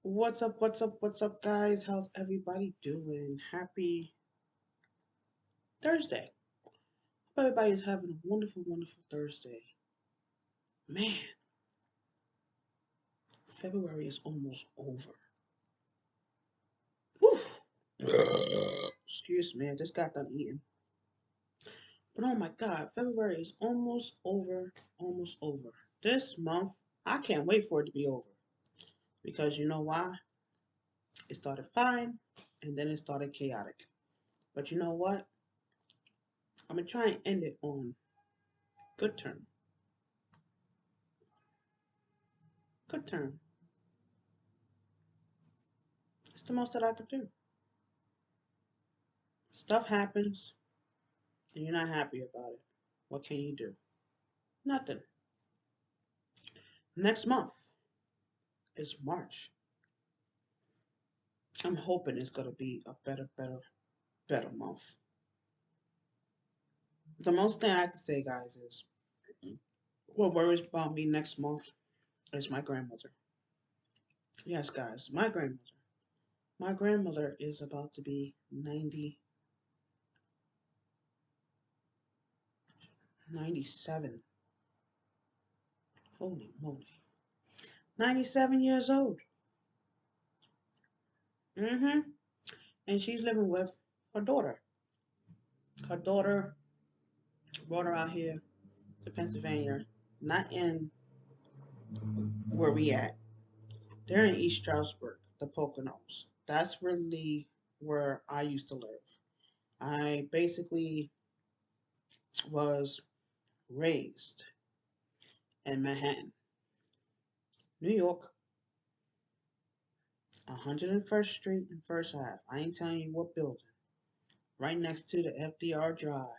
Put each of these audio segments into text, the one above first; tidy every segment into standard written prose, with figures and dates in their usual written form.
What's up? What's up? What's up, guys? How's everybody doing? Happy Thursday. Hope everybody's having a wonderful, wonderful Thursday. Man, February is almost over. Whew. Excuse me, I just got done eating. But oh my God, February is almost over, almost over. This month, I can't wait for it to be over. Because you know why? It started fine, and then it started chaotic. But you know what? I'm going to try and end it on good term. Good term. It's the most that I could do. Stuff happens and you're not happy about it. What can you do? Nothing. Next month is March. I'm hoping it's going to be a better month. The most thing I can say, guys, is what worries about me next month is my grandmother. Yes, guys, my grandmother. My grandmother is about to be 97. Holy moly. 97 years old. Mm-hmm. And she's living with her daughter. Her daughter brought her out here to Pennsylvania, not in where we at. They're in East Stroudsburg, the Poconos. That's really where I used to live. I basically was raised in Manhattan, New York, 101st Street and First Ave. I ain't telling you what building. Right next to the FDR Drive,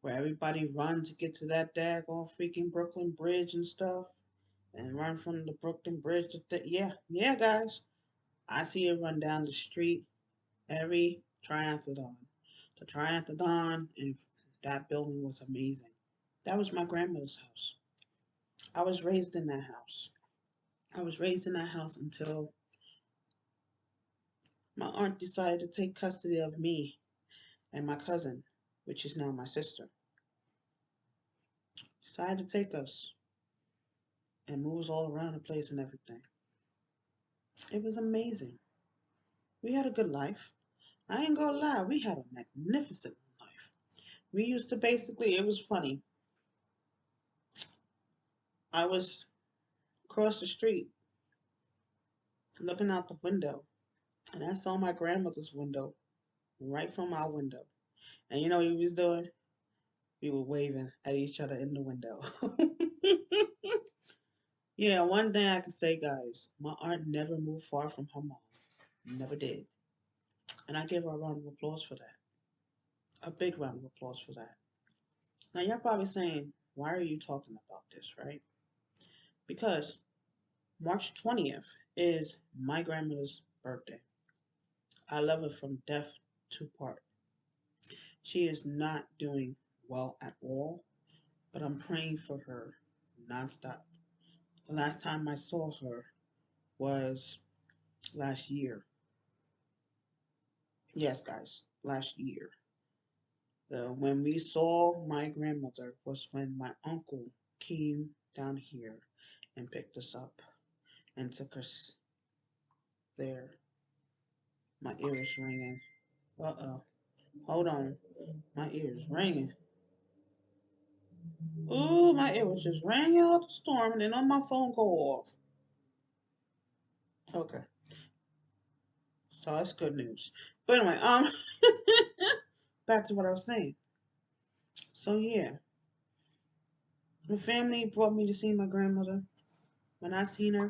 where everybody runs to get to that daggone freaking Brooklyn Bridge and stuff, and run from the Brooklyn Bridge to yeah, guys. I see it run down the street every triathlon. The triathlon and that building was amazing. That was my grandmother's house. I was raised in that house. I was raised in that house until my aunt decided to take custody of me and my cousin, which is now my sister. Decided to take us and move us all around the place and everything. It was amazing. We had a good life. I ain't gonna lie, we had a magnificent life. We used to basically, it was funny. I was across the street looking out the window, and I saw my grandmother's window right from our window. And you know what we was doing? We were waving at each other in the window. Yeah, one thing I can say, guys, my aunt never moved far from her mom. Never did. And I give her a round of applause for that. A big round of applause for that. Now, you're probably saying, why are you talking about this, right? Because March 20th is my grandmother's birthday. I love her from death to part. She is not doing well at all, but I'm praying for her nonstop. The last time I saw her was last year. Yes, guys, last year. When we saw my grandmother was when my uncle came down here and picked us up and took us there. My ear is ringing. Uh-oh. Hold on. My ear is ringing. Ooh, my ear was just ringing out the storm and then on my phone go off. Okay. So that's good news. But anyway, back to what I was saying. So yeah, the family brought me to see my grandmother. When I seen her,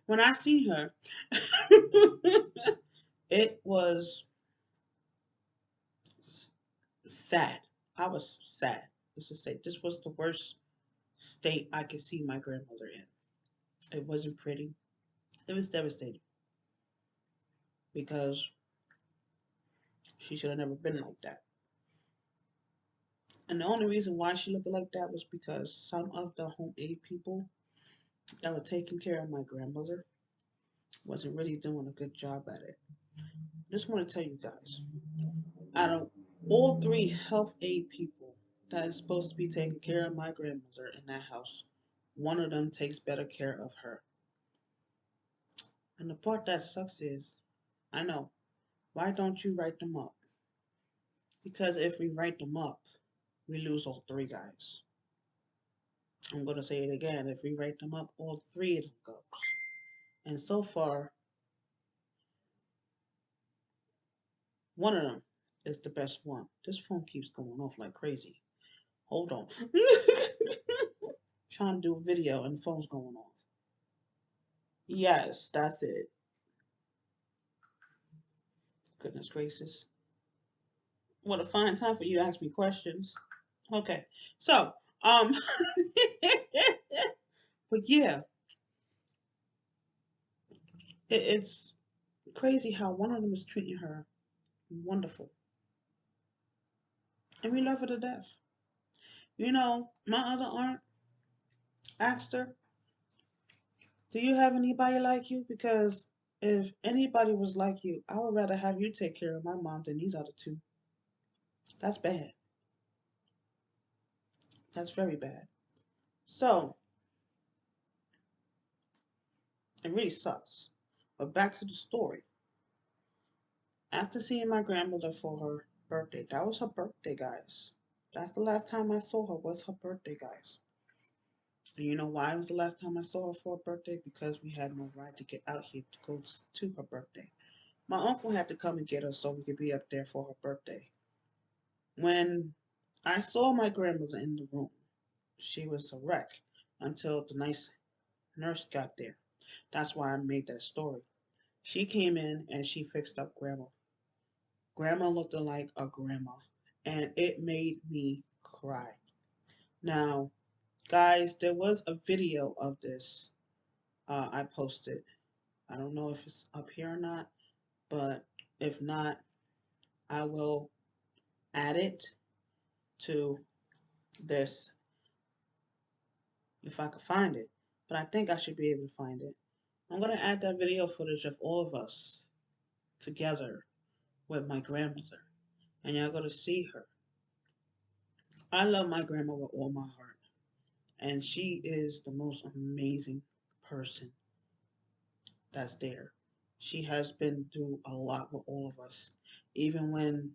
when I seen her, it was sad. I was sad. Let's just say this was the worst state I could see my grandmother in. It wasn't pretty. It was devastating because she should have never been like that. And the only reason why she looked like that was because some of the home aid people that were taking care of my grandmother wasn't really doing a good job at it. Just want to tell you guys, out of all three health aid people that is supposed to be taking care of my grandmother in that house, one of them takes better care of her. And the part that sucks is, I know, why don't you write them up? Because if we write them up, we lose all three guys. I'm going to say it again. If we write them up, all three of them goes. And so far, one of them is the best one. This phone keeps going off like crazy. Hold on. Trying to do a video and the phone's going off. Yes, that's it. Goodness gracious. What a fine time for you to ask me questions. Okay. So, um but yeah, it's crazy how one of them is treating her wonderful. And we love her to death. You know, my other aunt asked her, do you have anybody like you? Because if anybody was like you, I would rather have you take care of my mom than these other two. That's bad. That's very bad. So, it really sucks. But back to the story. After seeing my grandmother for her birthday, that was her birthday, guys. That's the last time I saw her, was her birthday, guys. Do you know why it was the last time I saw her for her birthday? Because we had no ride to get out here to go to her birthday. My uncle had to come and get us so we could be up there for her birthday. When I saw my grandmother in the room, she was a wreck until the nice nurse got there. That's why I made that story. She came in and she fixed up grandma. Grandma looked like a grandma, and it made me cry. Now, guys, there was a video of this I posted. I don't know if it's up here or not, but if not, I will add it to this if I could find it. But I think I should be able to find it. I'm going to add that video footage of all of us together with my grandmother, and y'all going to see her. I love my grandma with all my heart, and she is the most amazing person that's there. She has been through a lot with all of us. Even when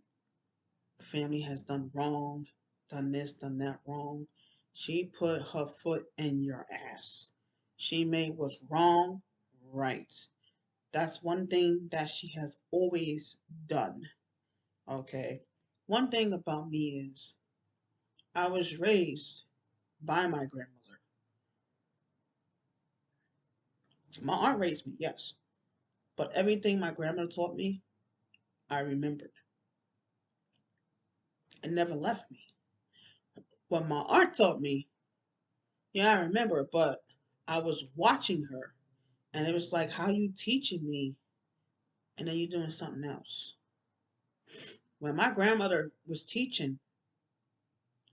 family has done wrong, done this, done that wrong, she put her foot in your ass. She made what's wrong right. That's one thing that she has always done. Okay. One thing about me is I was raised by my grandmother. My aunt raised me, yes. But everything my grandmother taught me, I remembered. It never left me. What my aunt taught me, yeah, I remember, but I was watching her and it was like, how you teaching me and then you doing something else. When my grandmother was teaching,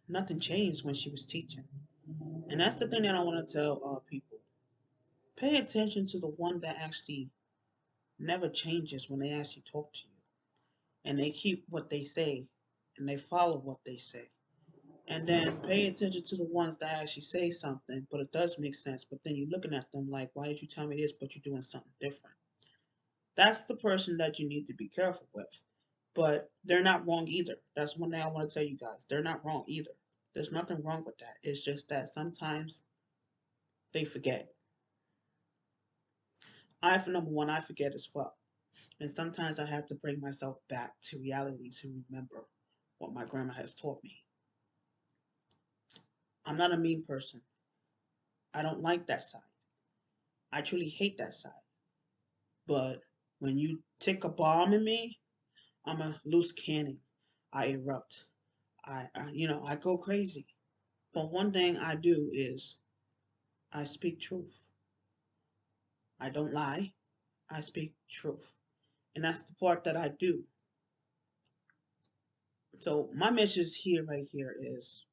nothing changed when she was teaching. And that's the thing that I want to tell people. Pay attention to the one that actually never changes when they actually talk to you. And they keep what they say and they follow what they say. And then pay attention to the ones that actually say something, but it does make sense. But then you're looking at them like, why did you tell me this, but you're doing something different? That's the person that you need to be careful with. But they're not wrong either. That's one thing I want to tell you guys. They're not wrong either. There's nothing wrong with that. It's just that sometimes they forget. I, for number one, I forget as well. And sometimes I have to bring myself back to reality to remember what my grandma has taught me. I'm not a mean person. I don't like that side. I truly hate that side. But when you tick a bomb in me, I'm a loose cannon. I erupt. I go crazy. But one thing I do is I speak truth. I don't lie. I speak truth. And that's the part that I do So my message here, right here, is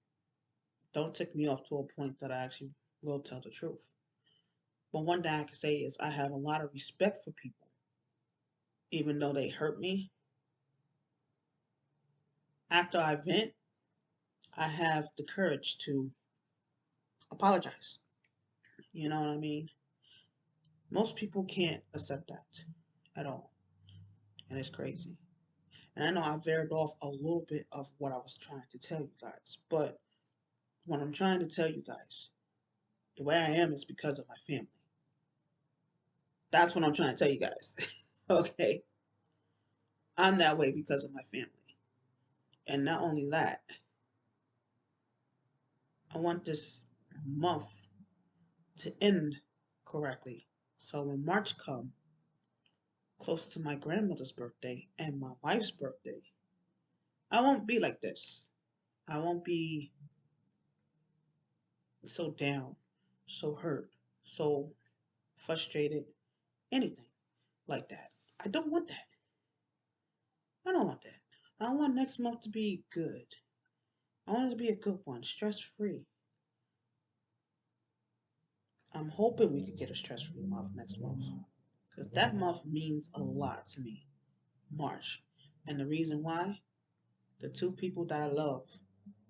don't tick me off to a point that I actually will tell the truth. But one thing I can say is I have a lot of respect for people, even though they hurt me. After I vent, I have the courage to apologize. You know what I mean? Most people can't accept that at all, and it's crazy. And I know I veered off a little bit of what I was trying to tell you guys, but what I'm trying to tell you guys, the way I am is because of my family. That's what I'm trying to tell you guys. Okay? I'm that way because of my family. And not only that, I want this month to end correctly. So when March comes, close to my grandmother's birthday and my wife's birthday, I won't be like this. I won't be so down, so hurt, so frustrated, anything like that. I don't want that. I don't want that. I want next month to be good. I want it to be a good one, stress free. I'm hoping we could get a stress free month next month because that month means a lot to me. March. And the reason why, the two people that I love,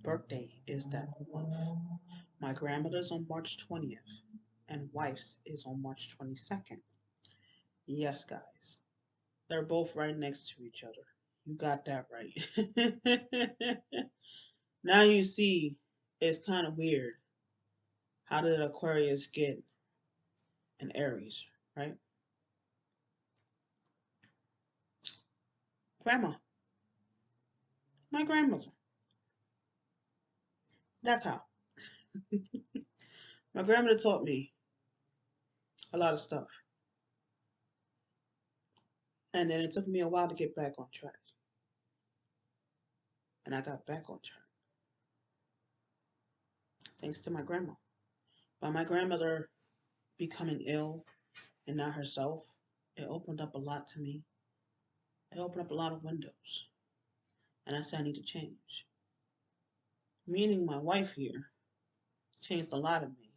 birthday is that month. My grandmother's on March 20th, and wife's is on March 22nd. Yes, guys. They're both right next to each other. You got that right. Now you see, it's kind of weird. How did Aquarius get an Aries, right? Grandma, my grandmother. That's how. My grandmother taught me a lot of stuff. And then it took me a while to get back on track. And I got back on track thanks to my grandma. By my grandmother becoming ill and not herself, it opened up a lot to me. It opened up a lot of windows. And I said I need to change. Meaning my wife here changed a lot of me.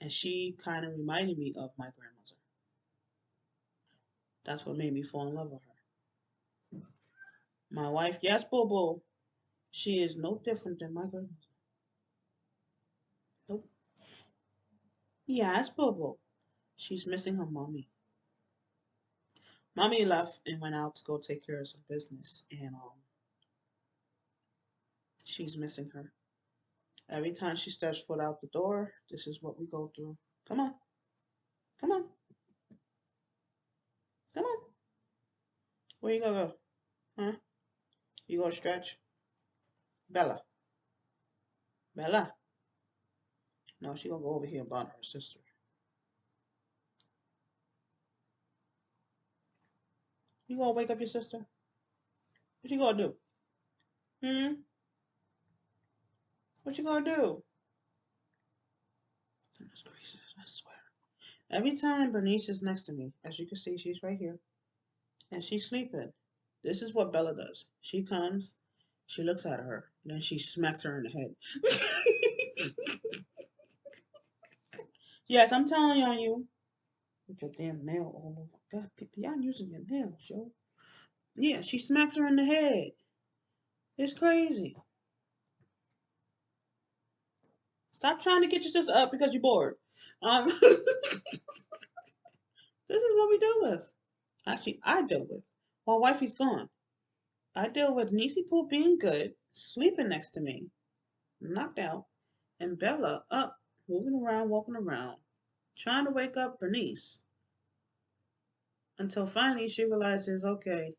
And she kind of reminded me of my grandmother. That's what made me fall in love with her. My wife, yes, Bobo, she is no different than my grandmother. Nope. Yes, Bobo. She's missing her mommy. Mommy left and went out to go take care of some business, and she's missing her. Every time she steps foot out the door, this is what we go through. Come on, come on, come on. Where you gonna go? Huh? You gonna stretch? Bella, Bella. No, she gonna go over here about her sister. You gonna wake up your sister? What you gonna do? Hmm? What you gonna do? Goodness gracious, I swear. Every time Bernice is next to me, as you can see, she's right here, and she's sleeping. This is what Bella does. She comes, she looks at her, and then she smacks her in the head. Yes, I'm telling on you. With your damn nail all over. God, y'all using your nails, yo. Yeah, she smacks her in the head. It's crazy. Stop trying to get your sister up because you're bored. This is what we deal with. Actually, I deal with. While wifey's gone. I deal with Niecy Poo being good, sleeping next to me, knocked out, and Bella up, moving around, walking around, trying to wake up Bernice until finally she realizes, okay,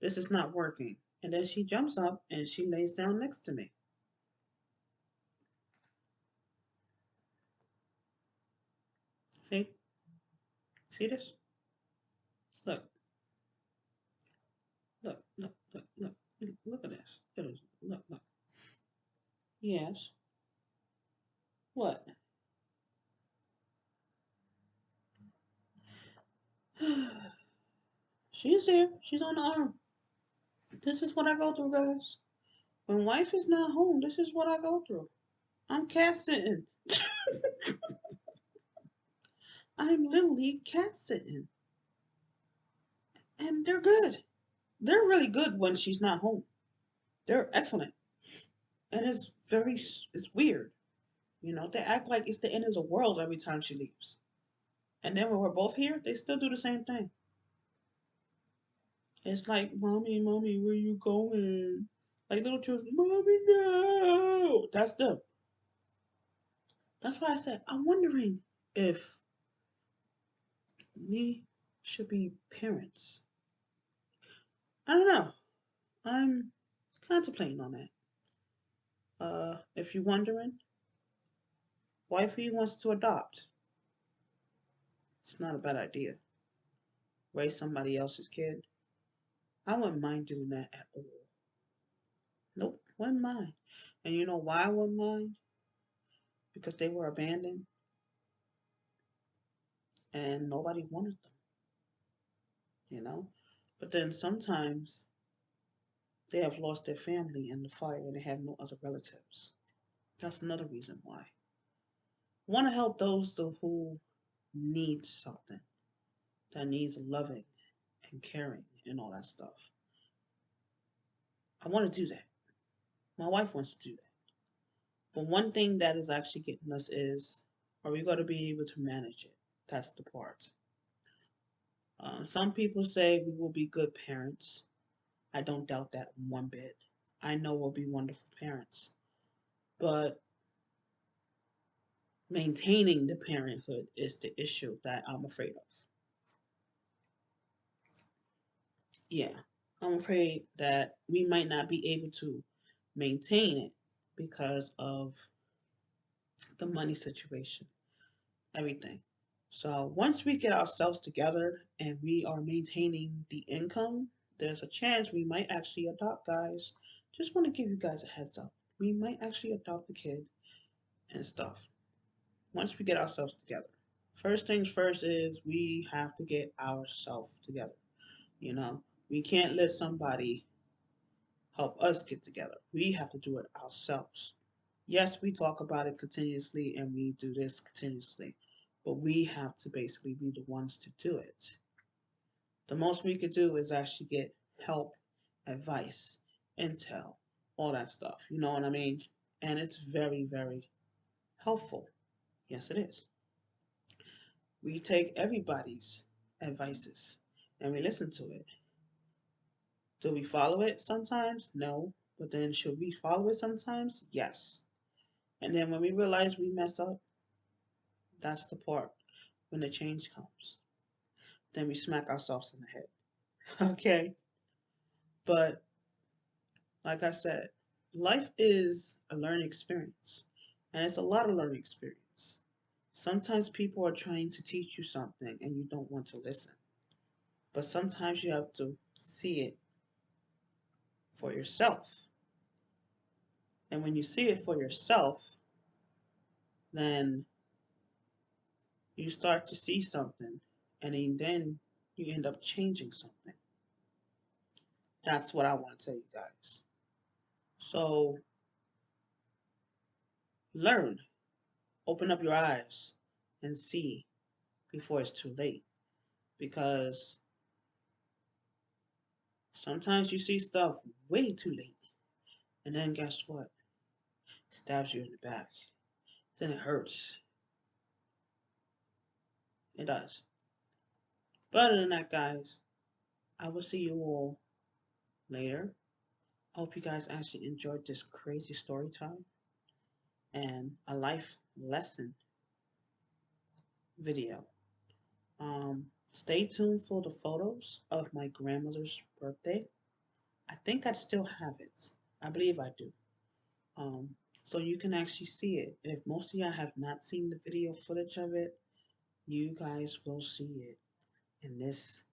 this is not working. And then she jumps up and she lays down next to me. See? See this? Look, look at this. Look. Yes. What? She's here. She's on the arm. This is what I go through, guys. When wife is not home, this is what I go through. I'm cat sitting. I'm literally cat sitting. And they're good. They're really good when she's not home. They're excellent. And it's weird. You know, they act like it's the end of the world every time she leaves. And then when we're both here, they still do the same thing. It's like, mommy, mommy, where you going? Like little children, mommy, no. That's them. That's why I said, I'm wondering if we should be parents. I don't know. I'm contemplating on that. If you're wondering, wifey wants to adopt. It's not a bad idea. Raise somebody else's kid. I wouldn't mind doing that at all. Nope, wouldn't mind. And you know why I wouldn't mind? Because they were abandoned and nobody wanted them, you know? But then sometimes they have lost their family in the fire and they have no other relatives. That's another reason why. I want to help those who need something, that needs loving and caring and all that stuff. I want to do that. My wife wants to do that. But one thing that is actually getting us is, are we going to be able to manage it? That's the part. Some people say we will be good parents. I don't doubt that one bit. I know we'll be wonderful parents. But maintaining the parenthood is the issue that I'm afraid of. Yeah, I'm afraid that we might not be able to maintain it because of the money situation, everything. So once we get ourselves together and we are maintaining the income, there's a chance we might actually adopt, guys. Just want to give you guys a heads up. We might actually adopt a kid and stuff once we get ourselves together. First things first is we have to get ourselves together. You know, we can't let somebody help us get together. We have to do it ourselves. Yes, we talk about it continuously and we do this continuously, but we have to basically be the ones to do it. The most we could do is actually get help, advice, intel, all that stuff. You know what I mean? And it's very, very helpful. Yes, it is. We take everybody's advices and we listen to it. Do we follow it sometimes? No. But then should we follow it sometimes? Yes. And then when we realize we mess up, that's the part when the change comes. Then we smack ourselves in the head. Okay? But like I said, life is a learning experience. And it's a lot of learning experience. Sometimes people are trying to teach you something and you don't want to listen. But sometimes you have to see it for yourself. And when you see it for yourself, then you start to see something and then you end up changing something. That's what I want to tell you guys. So learn, open up your eyes and see before it's too late. Because sometimes you see stuff way too late. And then guess what? It stabs you in the back. Then it hurts. It does. But other than that, guys, I will see you all later. I hope you guys actually enjoyed this crazy story time and a life lesson video. Stay tuned for the photos of my grandmother's birthday. I think I still have it. I believe I do. Um, so you can actually see it. If most of y'all have not seen the video footage of it, you guys will see it in this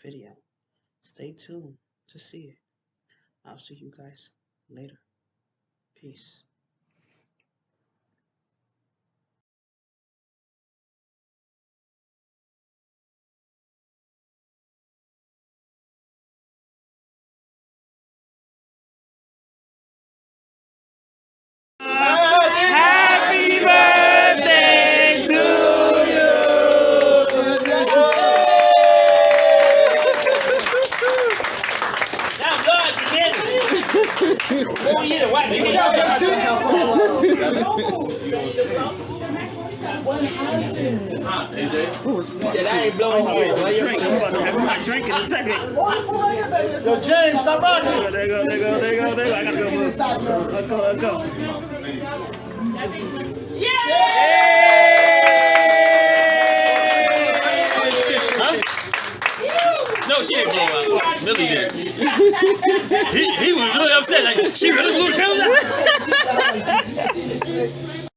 video. Stay tuned to see it. I'll see you guys later. Peace. Oh yeah, the white people. What happened? He said I ain't blowing here. I'm about to have my drink in a second. Yo, James, stop rocking. There you go. I gotta go move. Let's go. No, she didn't blow out. Millie did. He was really upset. Like, she really blew the camera out.